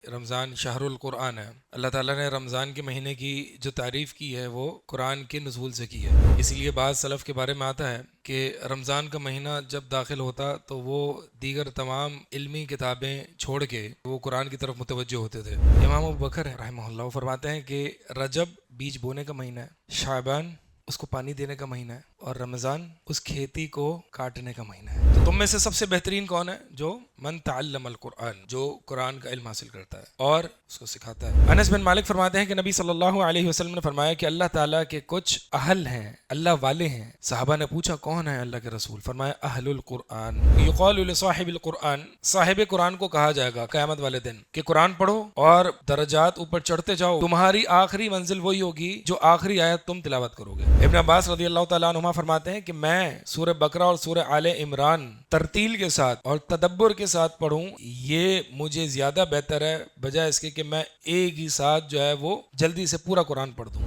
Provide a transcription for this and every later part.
رمضان شہر القرآن ہے۔ اللہ تعالیٰ نے رمضان کے مہینے کی جو تعریف کی ہے وہ قرآن کے نزول سے کی ہے۔ اسی لیے بعض سلف کے بارے میں آتا ہے کہ رمضان کا مہینہ جب داخل ہوتا تو وہ دیگر تمام علمی کتابیں چھوڑ کے وہ قرآن کی طرف متوجہ ہوتے تھے۔ امام ابوبکر رحمہ اللہ فرماتے ہیں کہ رجب بیج بونے کا مہینہ ہے، شعبان اس کو پانی دینے کا مہینہ ہے، اور رمضان اس کھیتی کو کاٹنے کا مہینہ ہے۔ تو تم میں سے سب سے بہترین کون ہے؟ جو من تعلم القرآن، جو قرآن کا علم حاصل کرتا ہے اور اس کو سکھاتا ہے۔ انس بن مالک فرماتے ہیں کہ نبی صلی اللہ علیہ وسلم نے فرمایا کہ اللہ تعالیٰ کے کچھ اہل ہیں، اللہ والے ہیں۔ صحابہ نے پوچھا کون ہے اللہ کے رسول؟ فرمایا اہل القرآن، یقال لصاحب القرآن، صاحب قرآن کو کہا جائے گا قیامت والے دن کہ قرآن پڑھو اور درجات اوپر چڑھتے جاؤ، تمہاری آخری منزل وہی ہوگی جو آخری آیت تم تلاوت کرو گے۔ ابن عباس رضی اللہ تعالیٰ عنہما فرماتے ہیں کہ میں سورہ بقرہ اور سورہ آل عمران ترتیل کے ساتھ اور تدبر کے ساتھ پڑھوں، یہ مجھے زیادہ بہتر ہے بجائے اس کے کہ میں ایک ہی ساتھ جو ہے وہ جلدی سے پورا قرآن پڑھ دوں۔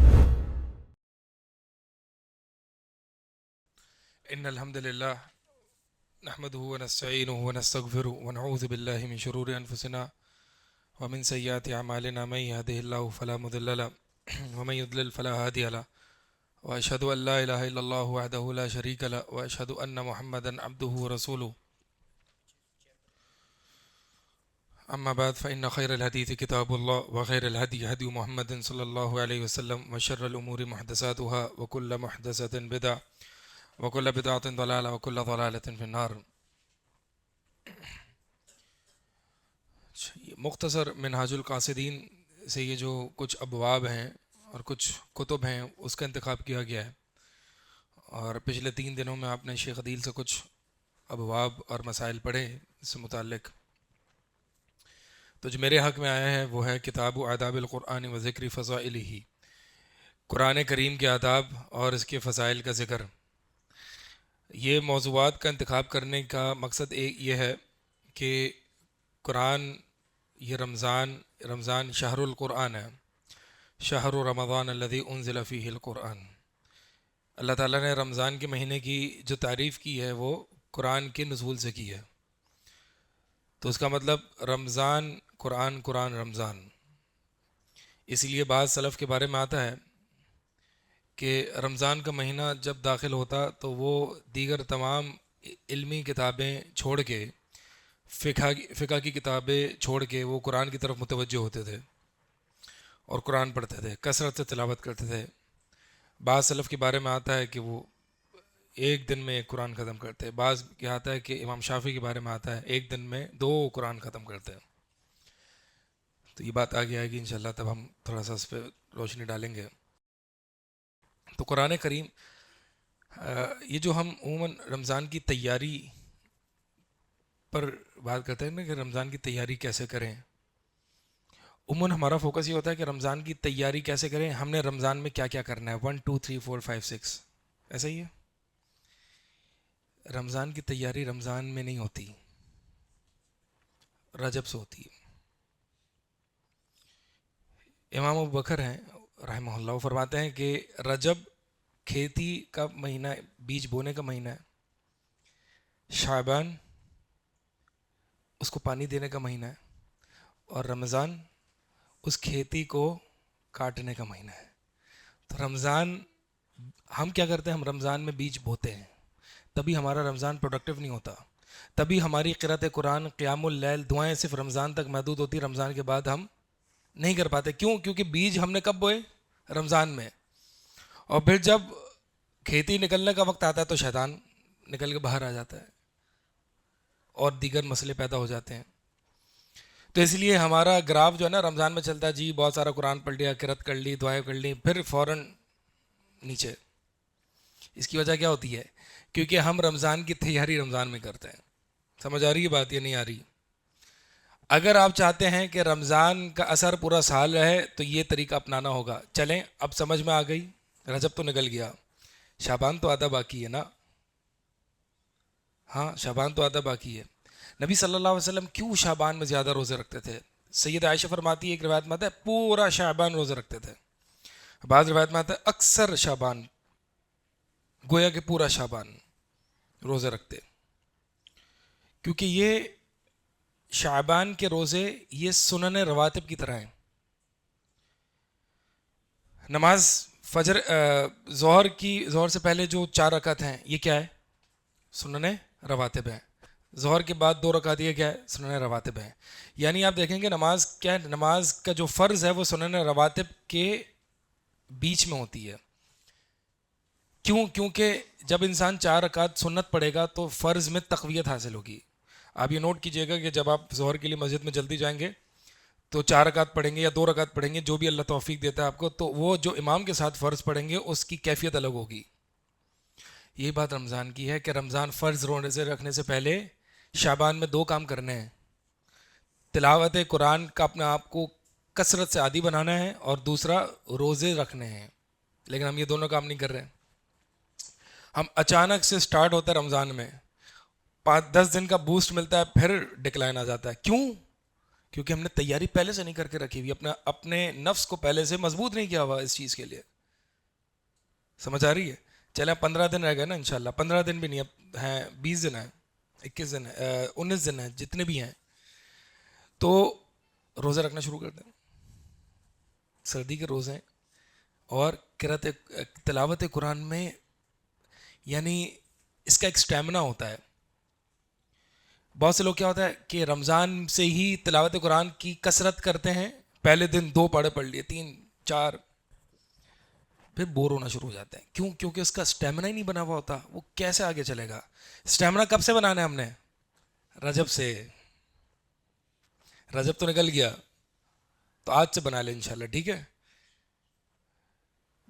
ان الحمد للہ نحمده ونستعینه ونستغفره ونعوذ باللہ من شرور انفسنا ومن سیئات اعمالنا، من يهده الله فلا مضل له ومن يضلل فلا هادي له، واشهد ان لا الہ الا اللہ وحدہ لا شریک له، واشهد ان محمدا عبدہ ورسولہ۔ اما بعد فان خیر الحدیث کتاب اللہ وخیر الهدی هدی محمد صلی اللہ علیہ وسلم، وشر الامور محدثاتها وکل محدثۃ بدعہ وکل بدعۃ ضلالہ وکل ضلالۃ فی النار۔ مختصر منہاج القاصدین سے یہ جو کچھ ابواب ہیں اور کچھ کتب ہیں اس کا انتخاب کیا گیا ہے، اور پچھلے 3 دنوں میں آپ نے شیخ عدیل سے کچھ ابواب اور مسائل پڑھے اس سے متعلق۔ تو جو میرے حق میں آیا ہے وہ ہے کتاب آداب القرآن و ذکر فضائلہ، قرآن کریم کے آداب اور اس کے فضائل کا ذکر۔ یہ موضوعات کا انتخاب کرنے کا مقصد ایک یہ ہے کہ قرآن، یہ رمضان شہر القرآن ہے، شہر رمضان الذی انزل فیہ القرآن۔ اللہ تعالیٰ نے رمضان کے مہینے کی جو تعریف کی ہے وہ قرآن کے نزول سے کی ہے۔ تو اس کا مطلب رمضان قرآن، قرآن رمضان۔ اسی لیے بعض سلف کے بارے میں آتا ہے کہ رمضان کا مہینہ جب داخل ہوتا تو وہ دیگر تمام علمی کتابیں چھوڑ کے، فقہ کی کتابیں چھوڑ کے وہ قرآن کی طرف متوجہ ہوتے تھے اور قرآن پڑھتے تھے، کثرت سے تلاوت کرتے تھے۔ بعض سلف کے بارے میں آتا ہے کہ وہ ایک دن میں ایک قرآن ختم کرتے ہیں، بعض کے آتا ہے کہ امام شافعی کے بارے میں آتا ہے ایک دن میں 2 قرآن ختم کرتے ہیں۔ تو یہ بات آگے آئے گی انشاءاللہ، تب ہم تھوڑا سا اس پہ روشنی ڈالیں گے۔ تو قرآن کریم، یہ جو ہم عموماً رمضان کی تیاری پر بات کرتے ہیں نا کہ رمضان کی تیاری کیسے کریں، عموماً ہمارا فوکس یہ ہوتا ہے کہ رمضان کی تیاری کیسے کریں، ہم نے رمضان میں کیا کیا کرنا ہے، 1 2 3 4 5 6، ایسا ہی ہے۔ رمضان کی تیاری رمضان میں نہیں ہوتی، رجب سے ہوتی ہے۔ امام ابوبکر ہیں رحمہ اللہ، وہ فرماتے ہیں کہ رجب کھیتی کا مہینہ، بیج بونے کا مہینہ ہے، شعبان اس کو پانی دینے کا مہینہ ہے، اور رمضان اس کھیتی کو کاٹنے کا مہینہ ہے۔ تو رمضان، ہم کیا کرتے ہیں، ہم رمضان میں بیج بوتے ہیں، تبھی ہمارا رمضان پروڈکٹیو نہیں ہوتا، تبھی ہماری قرأت قرآن، قیام اللیل، دعائیں صرف رمضان تک محدود ہوتی، رمضان کے بعد ہم نہیں کر پاتے۔ کیوں؟ کیونکہ بیج ہم نے کب بوئے؟ رمضان میں، اور پھر جب کھیتی نکلنے کا وقت آتا ہے تو شیطان نکل کے باہر آ جاتا ہے اور دیگر مسئلے پیدا ہو جاتے ہیں۔ تو اس لیے ہمارا گراف جو ہے نا رمضان میں چلتا ہے، جی بہت سارا قرآن پڑھ لیا، قرأت کر لی، دعائیں کر لی، پھر فوراً نیچے۔ اس کی وجہ کیا ہوتی ہے؟ کیونکہ ہم رمضان کی تیاری رمضان میں کرتے ہیں۔ سمجھ آ رہی ہے بات یا نہیں آ رہی؟ اگر آپ چاہتے ہیں کہ رمضان کا اثر پورا سال رہے تو یہ طریقہ اپنانا ہوگا۔ چلیں اب سمجھ میں آ گئی، رجب تو نکل گیا، شعبان تو آدھا باقی ہے نا، ہاں شعبان تو آدھا باقی ہے۔ نبی صلی اللہ علیہ وسلم کیوں شعبان میں زیادہ روزے رکھتے تھے؟ سید عائشہ فرماتی ہے، ایک روایت میں آتا ہے پورا شعبان روزے رکھتے تھے، بعض روایت میں آتا ہے اکثر شعبان، گویا کہ پورا شعبان روزے رکھتے، کیونکہ یہ شعبان کے روزے یہ سنن رواتب کی طرح ہیں. نماز فجر ظہر سے پہلے جو 4 رکعت ہیں یہ کیا ہے؟ سنن رواتب ہیں. ظہر کے بعد 2 رکعت یہ کیا ہے؟ سنن رواتب ہیں. یعنی آپ دیکھیں گے نماز کیا ہے، نماز کا جو فرض ہے وہ سنن رواتب کے بیچ میں ہوتی ہے. کیونکہ جب انسان 4 رکعت سنت پڑھے گا تو فرض میں تقویت حاصل ہوگی. آپ یہ نوٹ کیجئے گا کہ جب آپ ظہر کے لیے مسجد میں جلدی جائیں گے تو 4 رکعت پڑھیں گے یا 2 رکعت پڑھیں گے، جو بھی اللہ توفیق دیتا ہے آپ کو، تو وہ جو امام کے ساتھ فرض پڑھیں گے اس کی کیفیت الگ ہوگی. یہی بات رمضان کی ہے کہ رمضان فرض روزے رکھنے سے پہلے شعبان میں 2 کام کرنے ہیں. تلاوت قرآن کا اپنے آپ کو کثرت سے عادی بنانا ہے، اور دوسرا روزے رکھنے ہیں. لیکن ہم یہ دونوں کام نہیں کر رہے. ہم اچانک سے سٹارٹ ہوتا ہے رمضان میں 5-10 دن کا بوسٹ ملتا ہے، پھر ڈکلائن آ جاتا ہے. کیوں؟ کیونکہ ہم نے تیاری پہلے سے نہیں کر کے رکھی ہوئی، اپنے نفس کو پہلے سے مضبوط نہیں کیا ہوا اس چیز کے لیے. سمجھ آ رہی ہے؟ چلے 15 دن رہ گئے نا انشاءاللہ. 15 دن بھی نہیں، اب ہیں 20 دن ہیں، 21 دن ہیں، 19 دن ہیں، جتنے بھی ہیں، تو روزہ رکھنا شروع کر دیں. سردی کے روزے اور قرات تلاوت قرآن میں یعنی اس کا ایک سٹیمنا ہوتا ہے. بہت سے لوگ کیا ہوتا ہے کہ رمضان سے ہی تلاوت قرآن کی کثرت کرتے ہیں، پہلے دن 2 پارے پڑھ لیے، 3-4، پھر بور ہونا شروع ہو جاتے ہیں. کیوں؟ کیونکہ اس کا سٹیمنا ہی نہیں بنا ہوا ہوتا. وہ کیسے آگے چلے گا؟ سٹیمنا کب سے بنانا ہے ہم نے؟ رجب سے. رجب تو نکل گیا، تو آج سے بنا لیں انشاءاللہ. ٹھیک ہے؟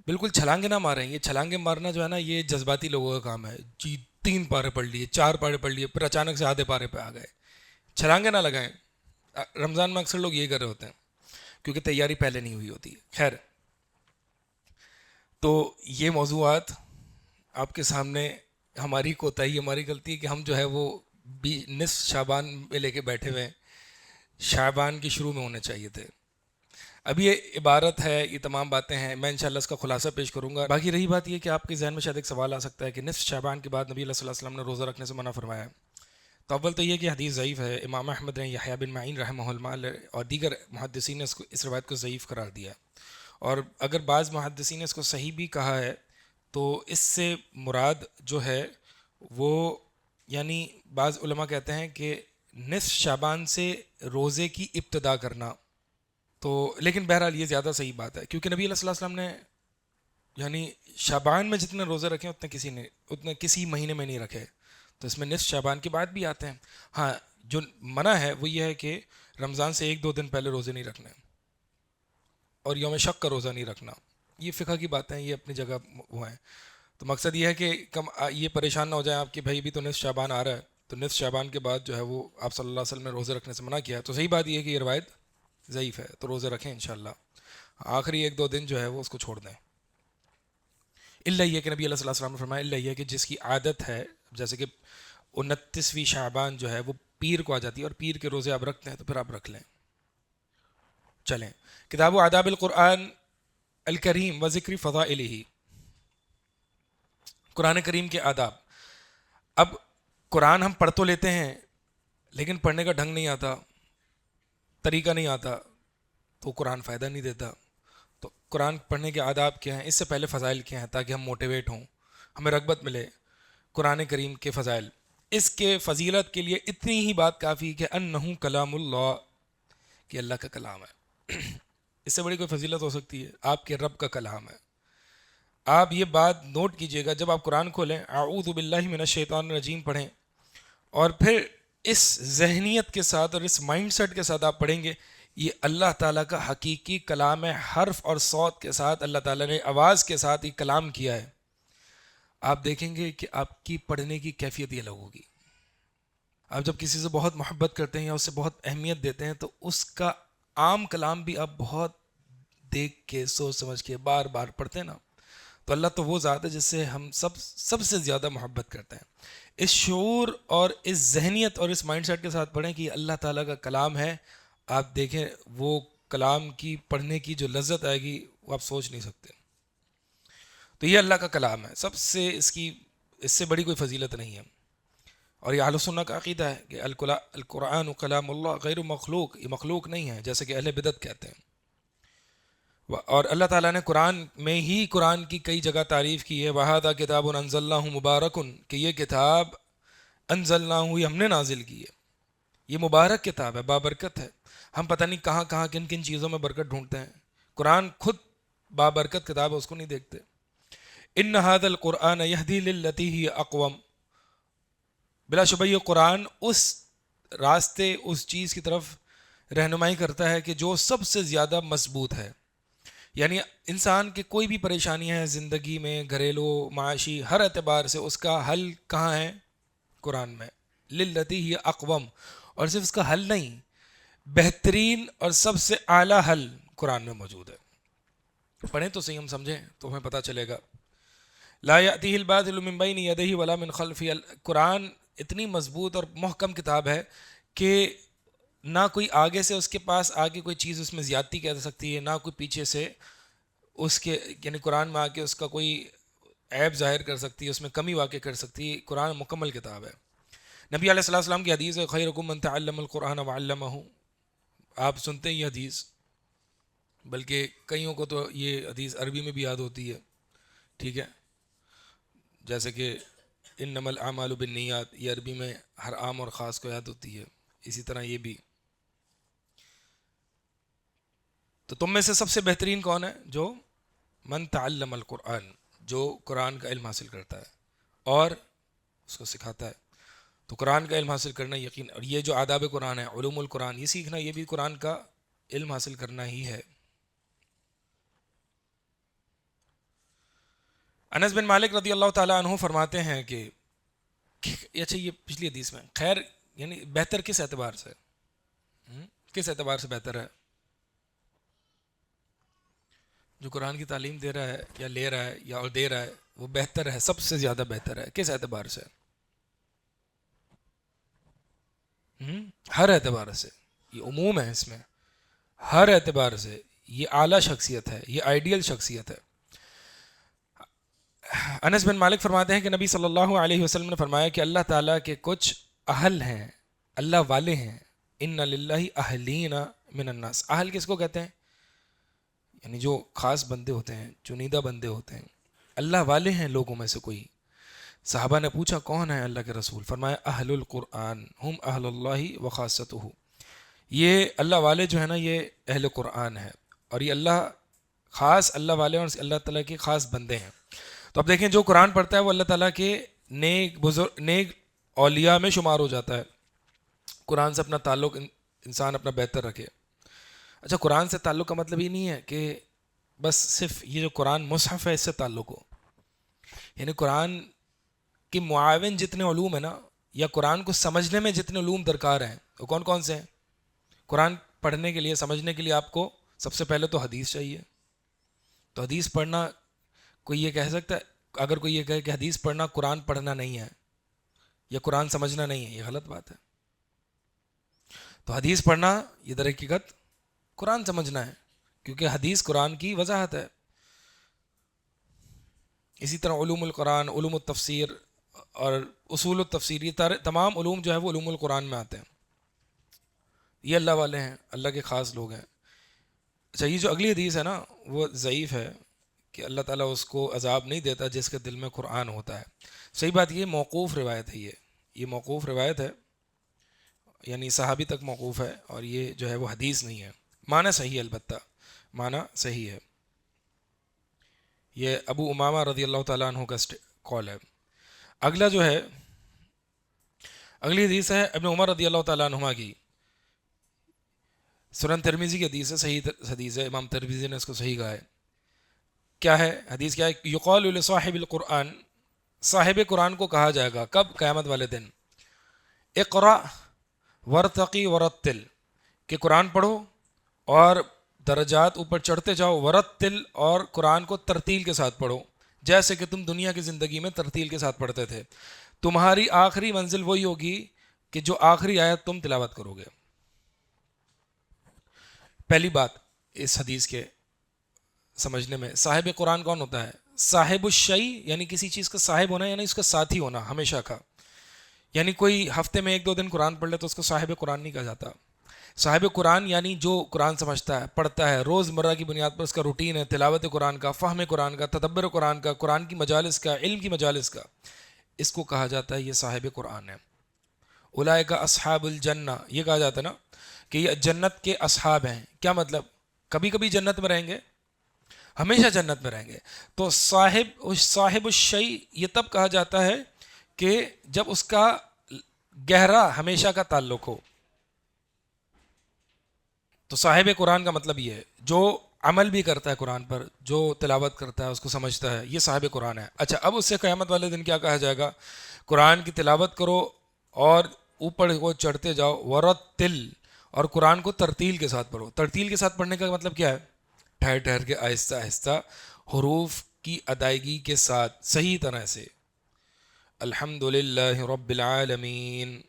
بالکل چھلانگے نہ ماریں. یہ چھلانگے مارنا جو ہے نا، یہ جذباتی لوگوں کا کام ہے. جی 3 پارے پڑھ لیے، 4 پارے پڑھ لیے، پھر اچانک سے آدھے پارے پہ آ گئے. چھلانگے نہ لگائیں. رمضان میں اکثر لوگ یہ کر رہے ہوتے ہیں کیونکہ تیاری پہلے نہیں ہوئی ہوتی ہے. خیر، تو یہ موضوعات آپ کے سامنے. ہماری کوتاہی، ہماری غلطی کہ ہم جو ہے وہ نصف شعبان میں لے کے بیٹھے ہوئے ہیں. شعبان کی شروع میں ہونے چاہیے تھے. اب یہ عبارت ہے، یہ تمام باتیں ہیں، میں انشاءاللہ اس کا خلاصہ پیش کروں گا. باقی رہی بات یہ کہ آپ کے ذہن میں شاید ایک سوال آ سکتا ہے کہ نصف شعبان کے بعد نبی اللہ صلی اللہ علیہ وسلم نے روزہ رکھنے سے منع فرمایا ہے. تو اول تو یہ کہ حدیث ضعیف ہے. امام احمد نے، یحییٰ بن معین رحمہ اللہ اور دیگر محدثین نے اس روایت کو ضعیف قرار دیا ہے. اور اگر بعض محدثین نے اس کو صحیح بھی کہا ہے تو اس سے مراد جو ہے وہ، یعنی بعض علماء کہتے ہیں کہ نصف شعبان سے روزے کی ابتدا کرنا. تو لیکن بہرحال یہ زیادہ صحیح بات ہے، کیونکہ نبی صلی اللہ علیہ وسلم نے یعنی شعبان میں جتنے روزے رکھے اتنے کسی مہینے میں نہیں رکھے. تو اس میں نصف شعبان کے بعد بھی آتے ہیں. ہاں، جو منع ہے وہ یہ ہے کہ رمضان سے 1-2 دن پہلے روزے نہیں رکھنے، اور یوم شک کا روزہ نہیں رکھنا. یہ فقہ کی باتیں، یہ اپنی جگہ وہ ہیں. تو مقصد یہ ہے کہ یہ پریشان نہ ہو جائیں آپ کہ بھائی بھی تو نصف شعبان آ رہا ہے، تو نصف شعبان کے بعد جو ہے وہ آپ صلی اللہ علیہ وسلم نے روزے رکھنے سے منع کیا ہے. تو صحیح بات یہ ہے کہ یہ روایت ضعیف ہے، تو روزے رکھیں انشاءاللہ. آخری 1-2 دن جو ہے وہ اس کو چھوڑ دیں. اللہ یہ کہ نبی اللہ صلی اللہ علیہ وسلم نے فرمایا، اللہ یہ کہ جس کی عادت ہے، جیسے کہ 29ویں شعبان جو ہے وہ پیر کو آ جاتی ہے اور پیر کے روزے آپ رکھتے ہیں تو پھر آپ رکھ لیں. چلیں، کتاب آداب القرآن الکریم و ذکر فضائلہ، قرآن کریم کے آداب. اب قرآن ہم پڑھ تو لیتے ہیں لیکن پڑھنے کا ڈھنگ نہیں آتا، طریقہ نہیں آتا، تو قرآن فائدہ نہیں دیتا. تو قرآن پڑھنے کے آداب کیا ہیں، اس سے پہلے فضائل کیا ہیں، تاکہ ہم موٹیویٹ ہوں، ہمیں رغبت ملے. قرآن کریم کے فضائل، اس کے فضیلت کے لیے اتنی ہی بات کافی کہ انہ کلام اللہ، کہ اللہ کا کلام ہے. اس سے بڑی کوئی فضیلت ہو سکتی ہے؟ آپ کے رب کا کلام ہے. آپ یہ بات نوٹ کیجئے گا، جب آپ قرآن کھولیں اعوذ باللہ من الشیطان الرجیم پڑھیں، اور پھر اس ذہنیت کے ساتھ اور اس مائنڈ سیٹ کے ساتھ آپ پڑھیں گے یہ اللہ تعالیٰ کا حقیقی کلام ہے، حرف اور صوت کے ساتھ اللہ تعالیٰ نے آواز کے ساتھ یہ کلام کیا ہے. آپ دیکھیں گے کہ آپ کی پڑھنے کی کیفیت یہ الگ ہوگی. آپ جب کسی سے بہت محبت کرتے ہیں یا اسے بہت اہمیت دیتے ہیں تو اس کا عام کلام بھی آپ بہت دیکھ کے سوچ سمجھ کے بار بار پڑھتے ہیں نا. تو اللہ تو وہ ذات ہے جس سے ہم سب سے زیادہ محبت کرتے ہیں. اس شعور اور اس ذہنیت اور اس مائنڈ سیٹ کے ساتھ پڑھیں کہ یہ اللہ تعالیٰ کا کلام ہے. آپ دیکھیں وہ کلام کی پڑھنے کی جو لذت آئے گی وہ آپ سوچ نہیں سکتے. تو یہ اللہ کا کلام ہے، سب سے اس سے بڑی کوئی فضیلت نہیں ہے. اور یہ اہل سنہ کا عقیدہ ہے کہ القرآن کلام اللہ غیر مخلوق، یہ مخلوق نہیں ہے جیسے کہ اہل بدعت کہتے ہیں. اور اللہ تعالیٰ نے قرآن میں ہی قرآن کی کئی جگہ تعریف کی ہے. وَهَذَا كِتَابٌ أَنزَلْنَاهُ مُبَارَكٌ، کہ یہ کتاب انزلناہ یہ ہم نے نازل کی ہے، یہ مبارک کتاب ہے، بابرکت ہے. ہم پتہ نہیں کہاں کہاں کن کن چیزوں میں برکت ڈھونڈتے ہیں، قرآن خود بابرکت کتاب ہے، اس کو نہیں دیکھتے. ان هذا القرآن یہدی للتی ہی اقوم، بلا شبہ یہ قرآن اس راستے، اس چیز کی طرف رہنمائی کرتا ہے کہ جو سب سے زیادہ مضبوط ہے. یعنی انسان کے کوئی بھی پریشانی ہے زندگی میں، گھریلو، معاشی، ہر اعتبار سے اس کا حل کہاں ہے؟ قرآن میں. للتی ہی اقوم، اور صرف اس کا حل نہیں، بہترین اور سب سے اعلیٰ حل قرآن میں موجود ہے. پڑھیں تو صحیح، ہم سمجھیں تو ہمیں پتہ چلے گا. لا یأتیہ الباطل من بین یدیہ ولا من خلفہ، قرآن اتنی مضبوط اور محکم کتاب ہے کہ نہ کوئی آگے سے اس کے پاس آگے کوئی چیز اس میں زیادتی کہہ سکتی ہے، نہ کوئی پیچھے سے اس کے، یعنی قرآن میں آ کے اس کا کوئی عیب ظاہر کر سکتی ہے، اس میں کمی واقع کر سکتی ہے. قرآن مکمل کتاب ہے. نبی علیہ الصلوۃ والسلام کی حدیث ہے خیرکم من تعلم القرآن وعلمہ. آپ سنتے ہیں یہ حدیث، بلکہ کئیوں کو تو یہ حدیث عربی میں بھی یاد ہوتی ہے، ٹھیک ہے، جیسے کہ انما الاعمال بالنیات، یہ عربی میں ہر عام اور خاص کو یاد ہوتی ہے. اسی طرح یہ بھی. تو تم میں سے سب سے بہترین کون ہے؟ جو من تعلم القرآن، جو قرآن کا علم حاصل کرتا ہے اور اس کو سکھاتا ہے. تو قرآن کا علم حاصل کرنا یقین، اور یہ جو آداب قرآن ہے، علوم القرآن، یہ سیکھنا، یہ بھی قرآن کا علم حاصل کرنا ہی ہے. انس بن مالک رضی اللہ تعالیٰ عنہ فرماتے ہیں کہ اچھا یہ پچھلی حدیث میں، خیر یعنی بہتر کس اعتبار سے، کس اعتبار سے بہتر ہے؟ جو قرآن کی تعلیم دے رہا ہے یا لے رہا ہے یا اور دے رہا ہے وہ بہتر ہے، سب سے زیادہ بہتر ہے. کس اعتبار سے؟ ہر اعتبار سے. یہ عموم ہے اس میں، ہر اعتبار سے یہ اعلیٰ شخصیت ہے، یہ آئیڈیل شخصیت ہے. انس بن مالک فرماتے ہیں کہ نبی صلی اللہ علیہ وسلم نے فرمایا کہ اللہ تعالیٰ کے کچھ اہل ہیں، اللہ والے ہیں. ان للہ اہلین من الناس. اہل کس کو کہتے ہیں؟ یعنی جو خاص بندے ہوتے ہیں، چنیدہ بندے ہوتے ہیں. اللہ والے ہیں لوگوں میں سے کوئی. صحابہ نے پوچھا کون ہے اللہ کے رسول؟ فرمایا اہل القرآن ہم اہل اللہ و خاصتہ. یہ اللہ والے جو ہے نا، یہ اہل قرآن ہے، اور یہ اللہ خاص اللہ والے اور اللہ تعالیٰ کے خاص بندے ہیں. تو اب دیکھیں جو قرآن پڑھتا ہے وہ اللہ تعالیٰ کے نیک بزرگ، نیک اولیاء میں شمار ہو جاتا ہے. قرآن سے اپنا تعلق انسان اپنا بہتر رکھے. اچھا، قرآن سے تعلق کا مطلب یہ نہیں ہے کہ بس صرف یہ جو قرآن مصحف ہے اس سے تعلق ہو. یعنی قرآن کے معاون جتنے علوم ہیں نا، یا قرآن کو سمجھنے میں جتنے علوم درکار ہیں، وہ کون کون سے ہیں؟ قرآن پڑھنے کے لیے، سمجھنے کے لیے آپ کو سب سے پہلے تو حدیث چاہیے. تو حدیث پڑھنا، کوئی یہ کہہ سکتا ہے، اگر کوئی یہ کہے کہ حدیث پڑھنا قرآن پڑھنا نہیں ہے یا قرآن سمجھنا نہیں ہے، یہ غلط بات ہے. تو حدیث پڑھنا یہ در حقیقت قرآن سمجھنا ہے، کیونکہ حدیث قرآن کی وضاحت ہے. اسی طرح علوم القرآن، علوم التفسیر اور اصول التفسیر، یہ تمام علوم جو ہے وہ علوم القرآن میں آتے ہیں. یہ اللہ والے ہیں، اللہ کے خاص لوگ ہیں. اچھا، یہ جو اگلی حدیث ہے نا وہ ضعیف ہے کہ اللہ تعالیٰ اس کو عذاب نہیں دیتا جس کے دل میں قرآن ہوتا ہے. صحیح بات، یہ موقوف روایت ہے، یہ موقوف روایت ہے، یعنی صحابی تک موقوف ہے، اور یہ جو ہے وہ حدیث نہیں ہے. معنی صحیح ہے، البتہ معنی صحیح ہے. یہ ابو امامہ رضی اللہ تعالیٰ عنہ کا قول ہے. اگلا جو ہے، اگلی حدیث ہے ابن عمر رضی اللہ تعالیٰ عنہما کی. سنن ترمذی کی حدیث ہے، صحیح حدیث ہے، امام ترمذی نے اس کو صحیح کہا ہے. کیا ہے حدیث؟ کیا ہے؟ یقال لصاحب القرآن، صاحب قرآن کو کہا جائے گا کب؟ قیامت والے دن. اقرأ ورتقی ورتل، کہ قرآن پڑھو اور درجات اوپر چڑھتے جاؤ. ورتل، اور قرآن کو ترتیل کے ساتھ پڑھو، جیسے کہ تم دنیا کی زندگی میں ترتیل کے ساتھ پڑھتے تھے. تمہاری آخری منزل وہی ہوگی کہ جو آخری آیت تم تلاوت کرو گے. پہلی بات اس حدیث کے سمجھنے میں، صاحب قرآن کون ہوتا ہے؟ صاحب الشیء، یعنی کسی چیز کا صاحب ہونا، یعنی اس کا ساتھی ہونا ہمیشہ کا. یعنی کوئی ہفتے میں 1-2 دن قرآن پڑھ لے تو اس کو صاحب قرآن نہیں کہا جاتا. صاحب قرآن یعنی جو قرآن سمجھتا ہے، پڑھتا ہے، روز مرہ کی بنیاد پر اس کا روٹین ہے تلاوت قرآن کا، فہم قرآن کا، تدبر قرآن کا، قرآن کی مجالس کا، علم کی مجالس کا، اس کو کہا جاتا ہے یہ صاحب قرآن ہے. اولئک اصحاب الجنہ، یہ کہا جاتا ہے نا کہ یہ جنت کے اصحاب ہیں. کیا مطلب؟ کبھی کبھی جنت میں رہیں گے، ہمیشہ جنت میں رہیں گے. تو صاحب الشیء یہ تب کہا جاتا ہے کہ جب اس کا گہرا ہمیشہ کا تعلق ہو. تو صاحب قرآن کا مطلب یہ ہے جو عمل بھی کرتا ہے قرآن پر، جو تلاوت کرتا ہے، اس کو سمجھتا ہے، یہ صاحب قرآن ہے. اچھا، اب اس سے قیامت والے دن کیا کہا جائے گا؟ قرآن کی تلاوت کرو اور اوپر کو چڑھتے جاؤ، ورتل، اور قرآن کو ترتیل کے ساتھ پڑھو. ترتیل کے ساتھ پڑھنے کا مطلب کیا ہے؟ ٹھہر ٹھہر کے، آہستہ آہستہ، حروف کی ادائیگی کے ساتھ صحیح طرح سے. الحمد للہ رب العالمین،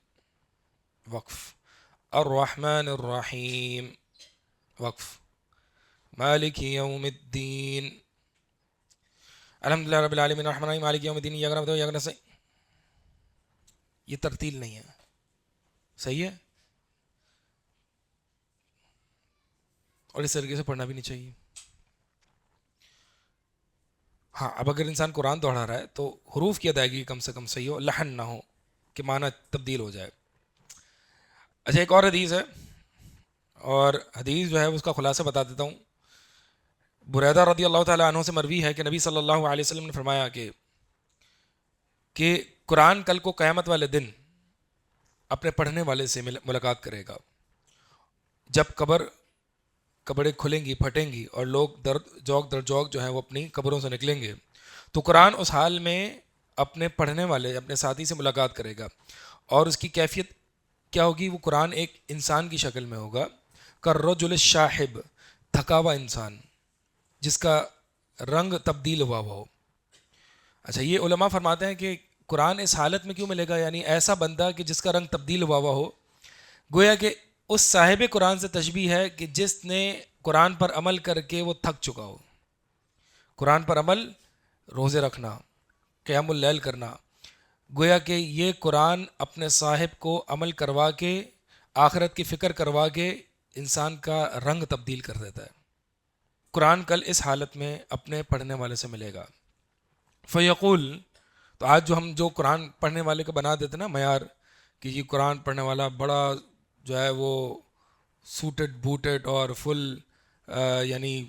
وقف. الرحمن الرحیم، وقف. مالک یوم الدین، الحمد للہ رب العالمین الرحمن الرحیم مالک یوم الدین، ایاک نعبد و ایاک نستعین. یہ ترتیل نہیں ہے. صحیح ہے؟ اور اس طریقے سے پڑھنا بھی نہیں چاہیے. ہاں، اب اگر انسان قرآن دوہرا رہا ہے تو حروف کی ادائیگی کم سے کم صحیح ہو، لحن نہ ہو کہ معنی تبدیل ہو جائے. اچھا، ایک اور حدیث ہے، اور حدیث جو ہے اس کا خلاصہ بتا دیتا ہوں. بریدہ رضی اللہ تعالیٰ عنہ سے مروی ہے کہ نبی صلی اللہ علیہ وسلم نے فرمایا کہ قرآن کل کو قیامت والے دن اپنے پڑھنے والے سے ملاقات کرے گا. جب قبریں کھلیں گی، پھٹیں گی، اور لوگ جوک در جوک جو ہیں وہ اپنی قبروں سے نکلیں گے، تو قرآن اس حال میں اپنے پڑھنے والے اپنے ساتھی سے ملاقات کرے گا. اور اس کی کیفیت کیا ہوگی؟ وہ قرآن ایک انسان کی شکل میں ہوگا، کالرجل الشاحب، تھکا ہوا انسان جس کا رنگ تبدیل ہوا ہو. اچھا، یہ علماء فرماتے ہیں کہ قرآن اس حالت میں کیوں ملے گا؟ یعنی ایسا بندہ کہ جس کا رنگ تبدیل ہوا ہو، گویا کہ اس صاحب قرآن سے تشبیہ ہے کہ جس نے قرآن پر عمل کر کے وہ تھک چکا ہو. قرآن پر عمل، روزے رکھنا، قیام اللیل کرنا، گویا کہ یہ قرآن اپنے صاحب کو عمل کروا کے، آخرت کی فکر کروا کے انسان کا رنگ تبدیل کر دیتا ہے. قرآن کل اس حالت میں اپنے پڑھنے والے سے ملے گا. فیقول، تو آج جو قرآن پڑھنے والے کو بنا دیتے نا معیار کہ یہ قرآن پڑھنے والا بڑا جو ہے وہ سوٹڈ بوٹڈ اور فل، یعنی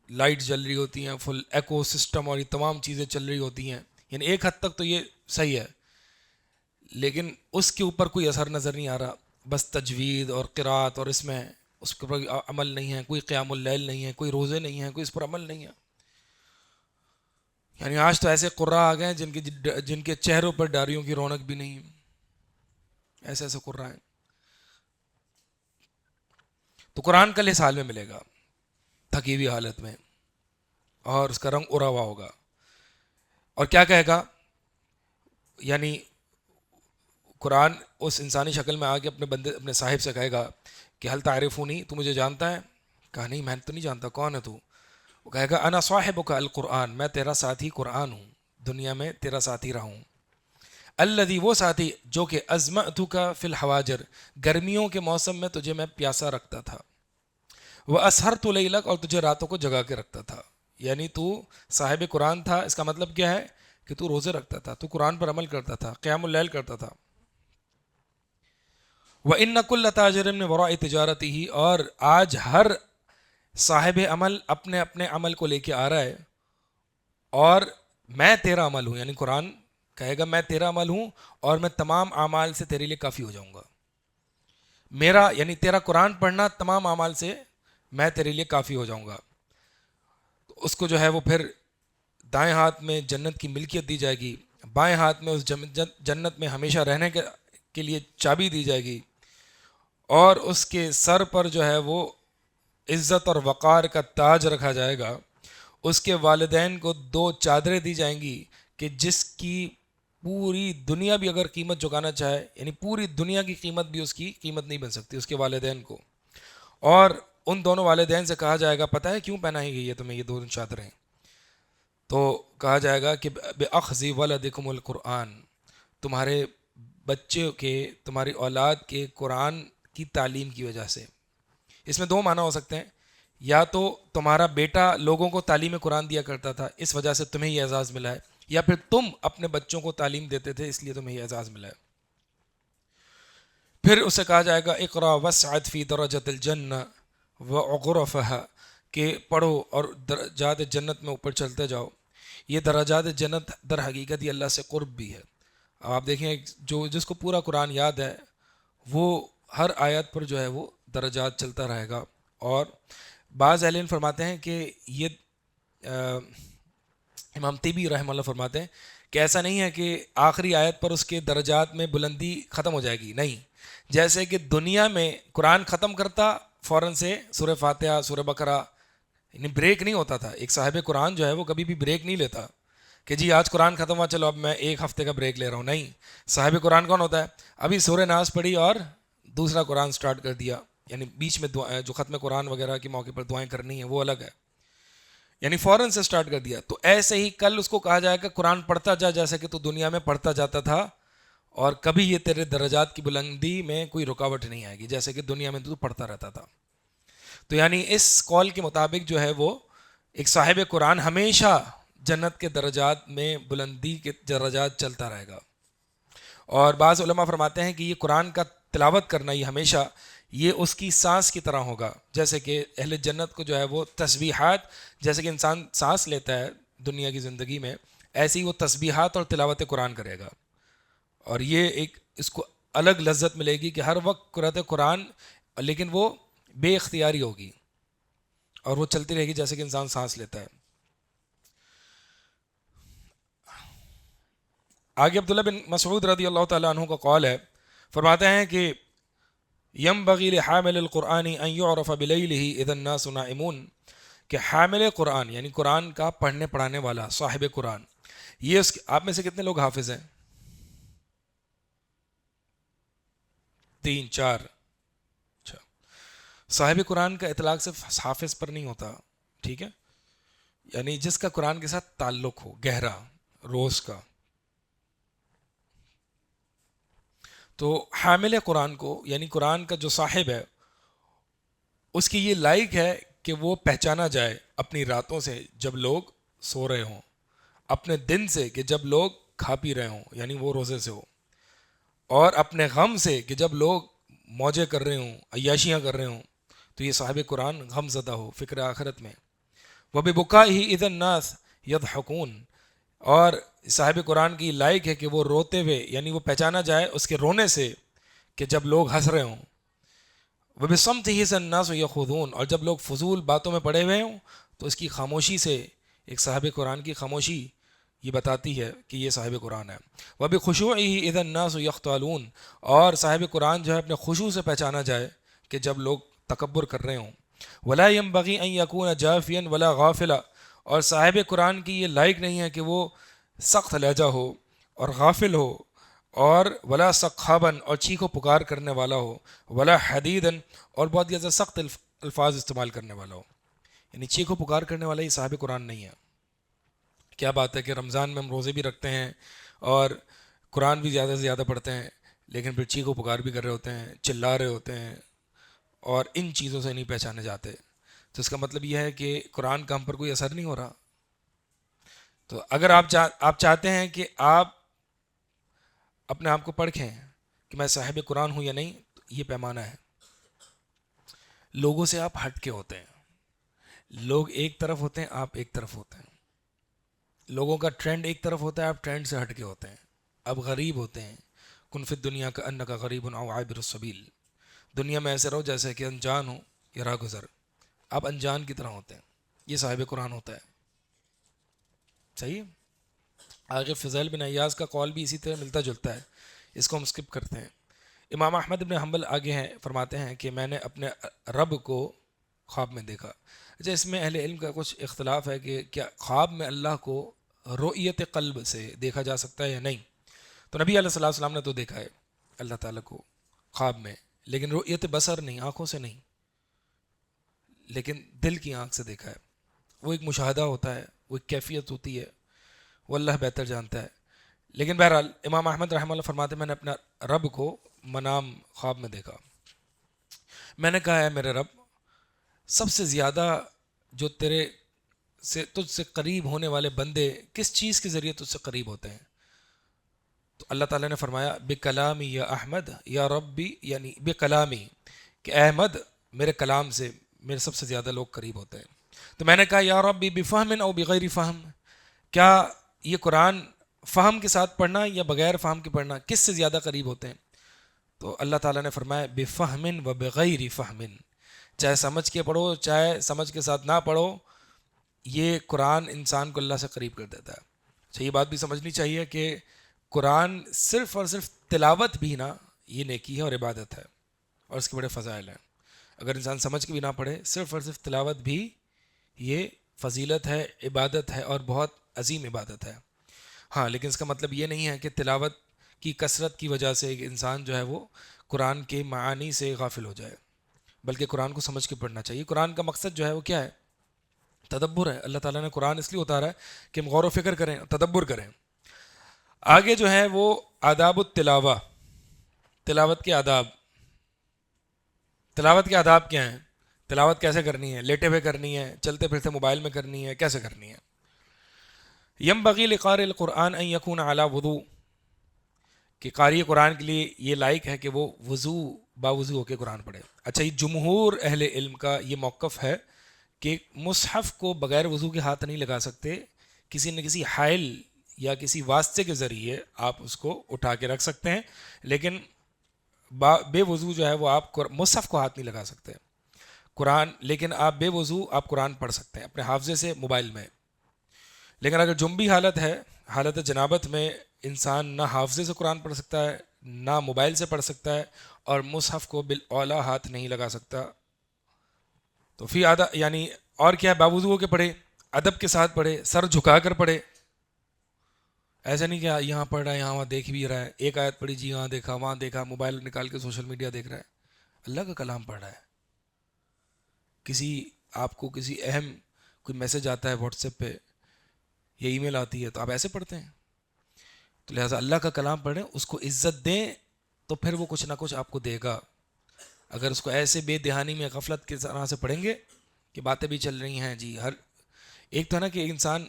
لائٹ جل رہی ہوتی ہیں، فل ایکو سسٹم اور یہ تمام چیزیں چل رہی ہوتی ہیں، یعنی ایک حد تک تو یہ صحیح ہے، لیکن اس کے اوپر کوئی اثر نظر نہیں آ رہا. بس تجوید اور قرات، اور اس میں اس کے اوپر عمل نہیں ہے، کوئی قیام اللیل نہیں ہے، کوئی روزے نہیں ہیں، کوئی اس پر عمل نہیں ہے. یعنی آج تو ایسے قرآ آ گئے ہیں جن کے چہروں پر ڈاریوں کی رونق بھی نہیں، ایسے ایسے قرآ ہیں. تو قرآن کل اس حال میں ملے گا، تھکی ہوئی حالت میں، اور اس کا رنگ اڑا ہوا ہوگا. اور کیا کہے گا؟ یعنی قرآن اس انسانی شکل میں آ کے اپنے صاحب سے کہے گا کہ حل تعرفونی، تو مجھے جانتا ہے؟ کہا نہیں، میں تو نہیں جانتا. کون ہے تو؟ وہ کہے گا انا صاحبک القرآن، میں تیرا ساتھی قرآن ہوں، دنیا میں تیرا ساتھی رہا ہوں. الذی، وہ ساتھی جو کہ ازمعتک فی الحواجر، گرمیوں کے موسم میں تجھے میں پیاسا رکھتا تھا، واسہرت لیلک، اور تجھے راتوں کو جگا کے رکھتا تھا. یعنی تو صاحب قرآن تھا، اس کا مطلب کیا ہے؟ کہ تو روزے رکھتا تھا، تو قرآن پر عمل کرتا تھا، قیام اللیل کرتا تھا. وَإِنَّ كُلَّ تَاجِرٍ مِّن وَرَاءِ تِجَارَتِهِ، اور آج ہر صاحب عمل اپنے اپنے عمل کو لے کے آ رہا ہے، اور میں تیرا عمل ہوں. یعنی قرآن کہے گا میں تیرا عمل ہوں، اور میں تمام اعمال سے تیرے لیے کافی ہو جاؤں گا. میرا یعنی تیرا قرآن پڑھنا تمام اعمال سے میں تیرے لیے کافی ہو جاؤں گا. تو اس کو جو ہے وہ پھر دائیں ہاتھ میں جنت کی ملکیت دی جائے گی، بائیں ہاتھ میں اس جنت میں ہمیشہ رہنے کے لیے چابی دی جائے گی، اور اس کے سر پر جو ہے وہ عزت اور وقار کا تاج رکھا جائے گا. اس کے والدین کو 2 چادریں دی جائیں گی کہ جس کی پوری دنیا بھی اگر قیمت چکانا چاہے، یعنی پوری دنیا کی قیمت بھی اس کی قیمت نہیں بن سکتی اس کے والدین کو. اور ان دونوں والدین سے کہا جائے گا پتہ ہے کیوں پہنائی گئی ہے تمہیں یہ 2 چادریں؟ تو کہا جائے گا کہ بِأَخْذِ وَلَدِكُمُ الْقُرْآنَ، تمہارے بچے کے، تمہاری اولاد کے قرآن کی تعلیم کی وجہ سے۔ اس میں دو معنی ہو سکتے ہیں، یا تو تمہارا بیٹا لوگوں کو تعلیم قرآن دیا کرتا تھا اس وجہ سے تمہیں یہ اعزاز ملا ہے، یا پھر تم اپنے بچوں کو تعلیم دیتے تھے اس لیے تمہیں یہ اعزاز ملا ہے۔ پھر اسے کہا جائے گا اقرا وسعد فی درجۃ الجنہ وعغرفها، کہ پڑھو اور درجات جنت میں اوپر چلتے جاؤ۔ یہ درجات جنت در حقیقت یہ اللہ سے قرب بھی ہے۔ اب آپ دیکھیں جو جس کو پورا قرآن یاد ہے وہ ہر آیت پر جو ہے وہ درجات چلتا رہے گا۔ اور بعض اہل علم فرماتے ہیں کہ یہ امام طبی رحمہ اللہ فرماتے ہیں کہ ایسا نہیں ہے کہ آخری آیت پر اس کے درجات میں بلندی ختم ہو جائے گی، نہیں، جیسے کہ دنیا میں قرآن ختم کرتا فوراً سے سورہ فاتحہ، سورہ بقرہ، یعنی بریک نہیں ہوتا تھا۔ ایک صاحب قرآن جو ہے وہ کبھی بھی بریک نہیں لیتا کہ جی آج قرآن ختم ہوا چلو اب میں ایک ہفتے کا بریک لے رہا ہوں، نہیں۔ صاحب قرآن کون ہوتا ہے؟ ابھی سورہ ناس پڑھی اور دوسرا قرآن سٹارٹ کر دیا، یعنی بیچ میں جو ختم قرآن وغیرہ کے موقع پر دعائیں کرنی ہیں وہ الگ ہے، یعنی فوراً سے سٹارٹ کر دیا۔ تو ایسے ہی کل اس کو کہا جائے گا قرآن پڑھتا جا جیسے کہ تو دنیا میں پڑھتا جاتا تھا، اور کبھی یہ تیرے درجات کی بلندی میں کوئی رکاوٹ نہیں آئے گی جیسے کہ دنیا میں تو پڑھتا رہتا تھا۔ تو یعنی اس قول کے مطابق جو ہے وہ ایک صاحب قرآن ہمیشہ جنت کے درجات میں بلندی کے درجات چلتا رہے گا۔ اور بعض علماء فرماتے ہیں کہ یہ قرآن کا تلاوت کرنا یہ ہمیشہ یہ اس کی سانس کی طرح ہوگا، جیسے کہ اہل جنت کو جو ہے وہ تسبیحات، جیسے کہ انسان سانس لیتا ہے دنیا کی زندگی میں، ایسی وہ تسبیحات اور تلاوت قرآن کرے گا، اور یہ ایک اس کو الگ لذت ملے گی کہ ہر وقت قرأت قرآن، لیکن وہ بے اختیاری ہوگی اور وہ چلتی رہے گی جیسے کہ انسان سانس لیتا ہے۔ آگے عبداللہ بن مسعود رضی اللہ تعالیٰ عنہ کا قول ہے، فرماتے ہیں کہ ینبغی لحامل القرآن ان یعرف بلیلہ اذا الناس نائمون، کہ حامل قرآن یعنی قرآن کا پڑھنے پڑھانے والا صاحب قرآن، یہ اس آپ میں سے کتنے لوگ حافظ ہیں؟ 3 4؟ اچھا، صاحب قرآن کا اطلاق صرف حافظ پر نہیں ہوتا، ٹھیک ہے، یعنی جس کا قرآن کے ساتھ تعلق ہو گہرا روز کا۔ تو حامل قرآن کو یعنی قرآن کا جو صاحب ہے اس کی یہ لائق ہے کہ وہ پہچانا جائے اپنی راتوں سے جب لوگ سو رہے ہوں، اپنے دن سے کہ جب لوگ کھا پی رہے ہوں یعنی وہ روزے سے ہو، اور اپنے غم سے کہ جب لوگ موجے کر رہے ہوں، عیاشیاں کر رہے ہوں، تو یہ صاحب قرآن غم زدہ ہو فکر آخرت میں۔ وَبِبُكَائِهِ إِذَا النَّاسِ يَضْحَكُونَ، اور صاحب قرآن کی لائق ہے کہ وہ روتے ہوئے یعنی وہ پہچانا جائے اس کے رونے سے کہ جب لوگ ہنس رہے ہوں۔ وَبِصَمْتِهِ النَّاسُ يَخُوضُونَ، اور جب لوگ فضول باتوں میں پڑے ہوئے ہوں تو اس کی خاموشی سے، ایک صاحب قرآن کی خاموشی یہ بتاتی ہے کہ یہ صاحب قرآن ہے۔ وَبِخُشُوعِهِ إِذَا النَّاسُ يَخْتَالُونَ، اور صاحب قرآن جو ہے اپنے خشوع سے پہچانا جائے کہ جب لوگ تکبر کر رہے ہوں۔ وَلَا يَنبَغِي أَن يَكُونَ جَافِيًا وَلَا غَافِلًا، اور صاحب قرآن کی یہ لائق نہیں ہے کہ وہ سخت لہجہ ہو اور غافل ہو، اور ولا سخابن، اور چیخ و پکار کرنے والا ہو، ولا حدیدن، اور بہت زیادہ سخت الفاظ استعمال کرنے والا ہو، یعنی چیخ و پکار کرنے والا یہ صاحب قرآن نہیں ہے۔ کیا بات ہے کہ رمضان میں ہم روزے بھی رکھتے ہیں اور قرآن بھی زیادہ سے زیادہ پڑھتے ہیں، لیکن پھر چیخ و پکار بھی کر رہے ہوتے ہیں، چلا رہے ہوتے ہیں، اور ان چیزوں سے نہیں پہچانے جاتے۔ تو اس کا مطلب یہ ہے کہ قرآن کا ہم پر کوئی اثر نہیں ہو رہا۔ تو اگر آپ چاہتے ہیں کہ آپ اپنے آپ کو پرکھیں کہ میں صاحب قرآن ہوں یا نہیں، تو یہ پیمانہ ہے، لوگوں سے آپ ہٹ کے ہوتے ہیں، لوگ ایک طرف ہوتے ہیں، آپ ایک طرف ہوتے ہیں، لوگوں کا ٹرینڈ ایک طرف ہوتا ہے، آپ ٹرینڈ سے ہٹ کے ہوتے ہیں، آپ غریب ہوتے ہیں۔ کن فی الدنیا کا انک غریب او عابر السبیل، دنیا میں ایسے رہو جیسے کہ انجان ہو یا راہ گزر، آپ انجان کی طرح ہوتے ہیں، یہ صاحب قرآن ہوتا ہے۔ صحیح ہے؟ آگے فضیل بن عیاض کا قول بھی اسی طرح ملتا جلتا ہے، اس کو ہم سکپ کرتے ہیں۔ امام احمد بن حنبل آگے ہیں، فرماتے ہیں کہ میں نے اپنے رب کو خواب میں دیکھا۔ اچھا، اس میں اہل علم کا کچھ اختلاف ہے کہ کیا خواب میں اللہ کو رؤیت قلب سے دیکھا جا سکتا ہے یا نہیں۔ تو نبی علیہ الصلوۃ والسلام نے تو دیکھا ہے اللہ تعالیٰ کو خواب میں، لیکن رؤیت بصر نہیں، آنکھوں سے نہیں، لیکن دل کی آنکھ سے دیکھا ہے۔ وہ ایک مشاہدہ ہوتا ہے، وہ ایک کیفیت ہوتی ہے، وہ اللہ بہتر جانتا ہے۔ لیکن بہرحال امام احمد رحمہ اللہ فرماتے میں نے اپنا رب کو منام خواب میں دیکھا. میں نے کہا ہے میرے رب، سب سے زیادہ جو تیرے سے تجھ سے قریب ہونے والے بندے کس چیز کے ذریعے تجھ سے قریب ہوتے ہیں؟ تو اللہ تعالیٰ نے فرمایا بکلامی یا احمد یا ربی، یعنی بکلامی، کہ احمد میرے کلام سے میرے سب سے زیادہ لوگ قریب ہوتے ہیں. تو میں نے کہا یا ربی بفہم او بغیر فہم، کیا یہ قرآن فہم کے ساتھ پڑھنا یا بغیر فہم کے پڑھنا کس سے زیادہ قریب ہوتے ہیں؟ تو اللہ تعالیٰ نے فرمایا بفہم و بغیر فہم، چاہے سمجھ کے پڑھو چاہے سمجھ کے ساتھ نہ پڑھو، یہ قرآن انسان کو اللہ سے قریب کر دیتا ہے. اچھا، یہ بات بھی سمجھنی چاہیے کہ قرآن صرف اور صرف تلاوت بھی نہ، یہ نیکی ہے اور عبادت ہے اور اس کے بڑے فضائل ہیں. اگر انسان سمجھ کے بھی نہ پڑھے، صرف اور صرف تلاوت بھی یہ فضیلت ہے، عبادت ہے اور بہت عظیم عبادت ہے. ہاں، لیکن اس کا مطلب یہ نہیں ہے کہ تلاوت کی کثرت کی وجہ سے ایک انسان جو ہے وہ قرآن کے معانی سے غافل ہو جائے، بلکہ قرآن کو سمجھ کے پڑھنا چاہیے. قرآن کا مقصد جو ہے وہ کیا ہے؟ تدبر ہے. اللہ تعالیٰ نے قرآن اس لیے اتارا ہے کہ ہم غور و فکر کریں، تدبر کریں. آگے جو ہے وہ آداب التلاوہ، تلاوت کے آداب. تلاوت کے آداب کیا ہیں؟ تلاوت کیسے کرنی ہے؟ لیٹے ہوئے کرنی ہے، چلتے پھرتے موبائل میں کرنی ہے، کیسے کرنی ہے؟ ینبغی لقارئ القرآن ان یکون علی وضو، کہ قاری قرآن کے لیے یہ لائق ہے کہ وہ باوضو ہو کے قرآن پڑھے. اچھا، یہ جمہور اہل علم کا یہ موقف ہے کہ مصحف کو بغیر وضو کے ہاتھ نہیں لگا سکتے، کسی نہ کسی حائل یا کسی واسطے کے ذریعے آپ اس کو اٹھا کے رکھ سکتے ہیں، لیکن بے وضو جو ہے وہ آپ مصحف کو ہاتھ نہیں لگا سکتے قرآن. لیکن آپ بے وضو آپ قرآن پڑھ سکتے ہیں اپنے حافظے سے موبائل میں. لیکن اگر جنبی حالت ہے، حالت جنابت میں انسان نہ حافظے سے قرآن پڑھ سکتا ہے نہ موبائل سے پڑھ سکتا ہے اور مصحف کو بالاولیٰ ہاتھ نہیں لگا سکتا. تو فی یعنی اور کیا ہے، باوضو ہو کے پڑھے، ادب کے ساتھ پڑھے، سر جھکا کر پڑھے. ایسا نہیں کہ یہاں پڑھ رہا ہے یہاں وہاں دیکھ بھی رہا ہے، ایک آیت پڑھی جی یہاں دیکھا وہاں دیکھا، موبائل نکال کے سوشل میڈیا دیکھ رہا ہے. اللہ کا کلام پڑھ رہا ہے. کسی آپ کو کسی اہم کوئی میسج آتا ہے واٹس ایپ پہ یا ای میل آتی ہے تو آپ ایسے پڑھتے ہیں. تو لہٰذا اللہ کا کلام پڑھیں، اس کو عزت دیں تو پھر وہ کچھ نہ کچھ آپ کو دے گا. اگر اس کو ایسے بے دہانی میں غفلت کی طرح سے پڑھیں گے کہ باتیں بھی چل رہی ہیں جی، ہر ایک تو ہے نا کہ انسان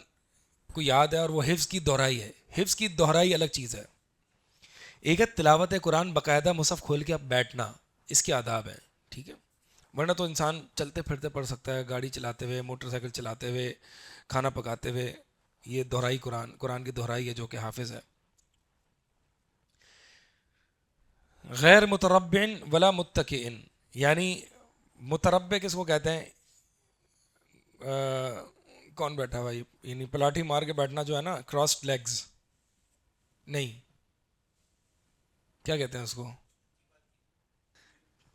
کو یاد ہے اور وہ حفظ کی دہرائی ہے. حفظ کی دہرائی الگ چیز ہے. ایک ہے تلاوت قرآن باقاعدہ مصحف کھول کے اب بیٹھنا، اس کے آداب ہیں، ٹھیک ہے. ورنہ تو انسان چلتے پھرتے پڑھ سکتا ہے، گاڑی چلاتے ہوئے، موٹر سائیکل چلاتے ہوئے، کھانا پکاتے ہوئے. یہ دہرائی قرآن کی دہرائی ہے جو کہ حافظ ہے. غیر متربع ولا متکئن، یعنی متربع کس کو کہتے ہیں؟ کون بیٹھا ہوا، یعنی پلاٹھی مار کے بیٹھنا جو ہے نا، کراسڈ لیگز نہیں، کیا کہتے ہیں اس کو؟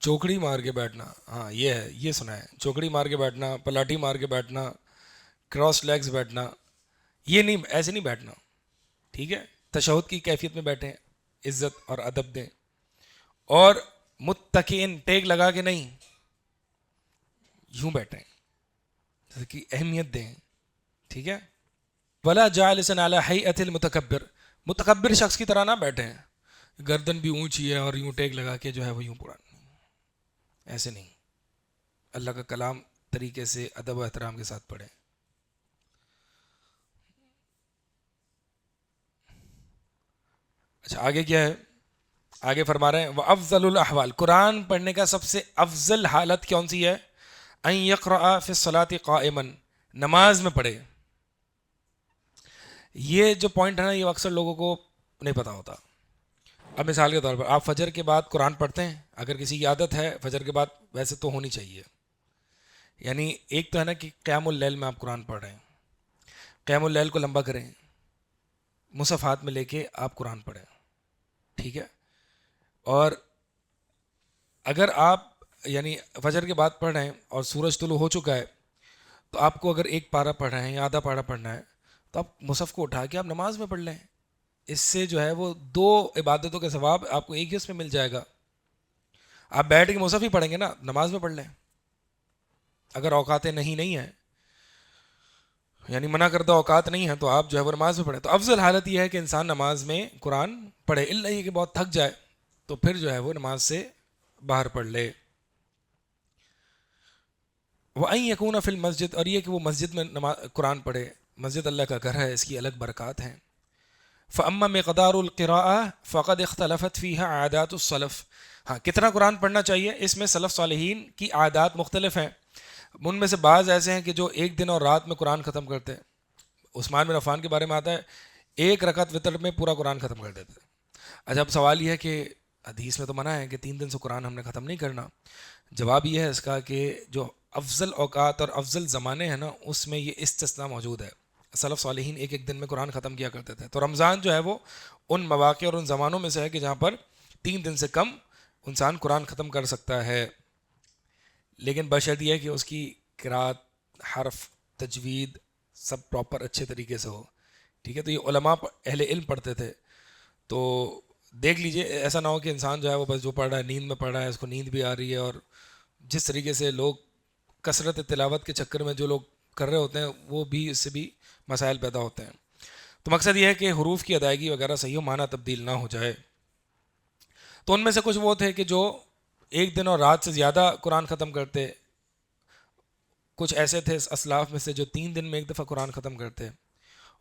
چوکڑی مار کے بیٹھنا. ہاں یہ ہے، یہ سنا ہے، چوکڑی مار کے بیٹھنا، پلاٹھی مار کے بیٹھنا، کراس لیگز بیٹھنا، یہ نہیں، ایسے نہیں بیٹھنا. ٹھیک ہے، تشہد کی کیفیت میں بیٹھیں، عزت اور ادب دیں. اور متکئن، ٹیک لگا کے نہیں، یوں بیٹھیں، جیسے کہ اہمیت دیں. ٹھیک ہے. ولا جالسا علی ہیئۃ المتکبر، متکبر شخص کی طرح نہ بیٹھیں، گردن بھی اونچی ہے اور یوں ٹیک لگا کے جو ہے وہ یوں پڑا، ایسے نہیں. اللہ کا کلام طریقے سے ادب و احترام کے ساتھ پڑھیں. اچھا آگے کیا ہے؟ آگے فرما رہے ہیں وَأَفْضَلُ الْأَحْوَالِ، قرآن پڑھنے کا سب سے افضل حالت کون سی ہے؟ أَن يَقْرَأَ فِي الصَّلَاةِ قَائِمًا، نماز میں پڑھے. یہ جو پوائنٹ ہے نا، یہ اکثر لوگوں کو نہیں پتہ ہوتا. اب مثال کے طور پر آپ فجر کے بعد قرآن پڑھتے ہیں، اگر کسی کی عادت ہے فجر کے بعد، ویسے تو ہونی چاہیے. یعنی ایک تو ہے نا کہ قیام اللیل میں آپ قرآن پڑھ رہے ہیں، قیام اللیل کو لمبا کریں، مصحف ہاتھ میں لے کے آپ قرآن پڑھیں. ٹھیک ہے. اور اگر آپ یعنی فجر کے بعد پڑھ رہے ہیں اور سورج طلوع ہو چکا ہے، تو آپ کو اگر ایک پارہ پڑھ رہے ہیں یا آدھا پارہ پڑھنا ہے تو آپ مصحف کو اٹھا کے آپ نماز میں پڑھ لیں. اس سے جو ہے وہ دو عبادتوں کے ثواب آپ کو ایک ہی اس میں مل جائے گا. آپ بیٹھ کے مصحف ہی پڑھیں گے نا، نماز میں پڑھ لیں. اگر اوقات نہیں ہیں یعنی منع کردہ اوقات نہیں ہیں تو آپ جو ہے وہ نماز میں پڑھیں. تو افضل حالت یہ ہے کہ انسان نماز میں قرآن پڑھے، الا یہ کہ بہت تھک جائے تو پھر جو ہے وہ نماز سے باہر پڑھ لے. وَأَن يَكُونَ فِي الْمَسْجِدِ، اور یہ کہ وہ مسجد میں قرآن پڑھے. مسجد اللہ کا گھر ہے، اس کی الگ برکات ہیں. فَأَمَّا مِقْدَارُ الْقِرَاءَةِ فَقَدْ اخْتَلَفَتْ فِيهَا عَادَاتُ السَّلَفِ. ہاں، کتنا قرآن پڑھنا چاہیے، اس میں سلف صالحین کی عادات مختلف ہیں. ان میں سے بعض ایسے ہیں کہ جو ایک دن اور رات میں قرآن ختم کرتے ہیں. عثمان بن عفان کے بارے میں آتا ہے ایک رکعت وتر میں پورا قرآن ختم کر دیتے تھے. اچھا، اب سوال یہ ہے کہ حدیث میں تو منع ہے کہ 3 دن سے قرآن ہم نے ختم نہیں کرنا. جواب یہ ہے اس کا کہ جو افضل اوقات اور افضل زمانے ہیں نا، اس میں یہ استثناء موجود ہے. سلف صالحین ایک ایک دن میں قرآن ختم کیا کرتے تھے. تو رمضان جو ہے وہ ان مواقع اور ان زمانوں میں سے ہے کہ جہاں پر 3 دن سے کم انسان قرآن ختم کر سکتا ہے، لیکن بشرط یہ ہے کہ اس کی قرات، حرف، تجوید سب پراپر اچھے طریقے سے ہو. ٹھیک ہے، تو یہ علماء اہل علم پڑھتے تھے. تو دیکھ لیجئے ایسا نہ ہو کہ انسان جو ہے وہ بس جو پڑھ رہا ہے نیند میں پڑھ رہا ہے، اس کو نیند بھی آ رہی ہے. اور جس طریقے سے لوگ کثرت تلاوت کے چکر میں جو لوگ کر رہے ہوتے ہیں وہ بھی اس سے بھی مسائل پیدا ہوتے ہیں. تو مقصد یہ ہے کہ حروف کی ادائیگی وغیرہ صحیح ہو، معنی تبدیل نہ ہو جائے. تو ان میں سے کچھ وہ تھے کہ جو ایک دن اور رات سے زیادہ قرآن ختم کرتے. کچھ ایسے تھے اسلاف میں سے جو 3 دن میں ایک دفعہ قرآن ختم کرتے،